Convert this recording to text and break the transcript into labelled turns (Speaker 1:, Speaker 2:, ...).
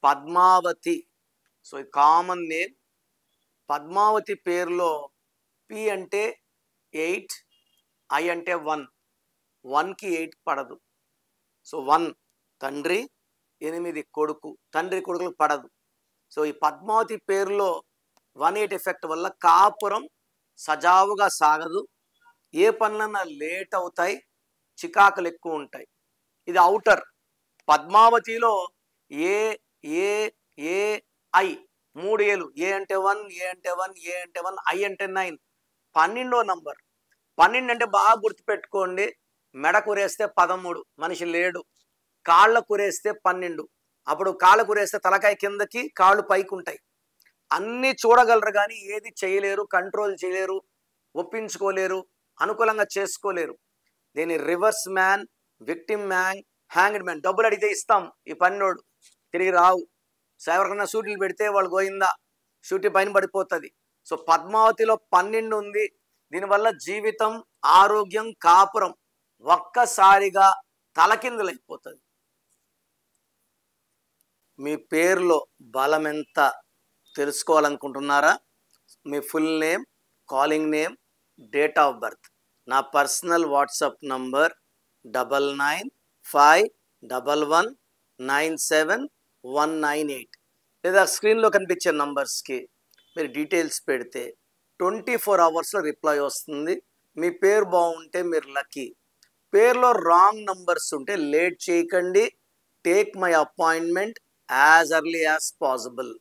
Speaker 1: Padmavati. So ఇది common name. Padmavati పేరులో P అంటే 8, ఐ అంటే 1. 1కి 8 పడదు. సో 1 తండ్రి, 8 కొడుకు. తండ్రి కొడుకులకు పడదు. సో ఈ పద్మావతి పేరులో 1/8 ఎఫెక్ట్ వల్ల కాపురం సజావుగా సాగదు. ఏ పనులన్నా లేట్ అవుతాయి, చికాకులు ఎక్కువ ఉంటాయి. ఇది outer. పద్మావతిలో A A A I 3 ఏలు. ఏ అంటే 1, ఏ అంటే 1, ఏ అంటే 1, ఐ అంటే 9. 12వ నంబర్. 12 అంటే బాగా గుర్తుపెట్టుకోండి. మెడ కురేస్తే 13, మనిషి లేడు. కాళ్ళ కురేస్తే 12. అప్పుడు కాళ్ళ కురేస్తే తలకాయ కిందకి, కాళ్ళు పైకి ఉంటాయి. అన్నీ చూడగలరు కానీ ఏది చేయలేరు, కంట్రోల్ చేయలేరు, ఒప్పించుకోలేరు, అనుకూలంగా చేసుకోలేరు. దీని reverse man, victim man, hanged man. డబ్బులు అడిగితే ఇస్తాం, ఈ పన్నోడు తిరిగి రావు. సో ఎవరికైనా షూటీలు పెడితే వాళ్ళు గోయిందా, షూటీ పైన పడిపోతుంది. సో పద్మావతిలో 12 ఉంది. దీనివల్ల జీవితం, ఆరోగ్యం, కాపురం ఒక్కసారిగా తలకిందులైపోతుంది. మీ పేరులో బలం ఎంత తెలుసుకోవాలనుకుంటున్నారా? మీ full name, calling name, date of birth. నా పర్సనల్ వాట్సాప్ నంబర్ 99511197 లేదా స్క్రీన్లో కనిపించే నంబర్స్కి మీరు డీటెయిల్స్ పెడితే 24 అవర్స్లో రిప్లై వస్తుంది. మీ పేరు బాగుంటే మీరు లక్కీ. పేరులో రాంగ్ నంబర్స్ ఉంటే లేట్ చేయకండి. Take my appointment as early as possible.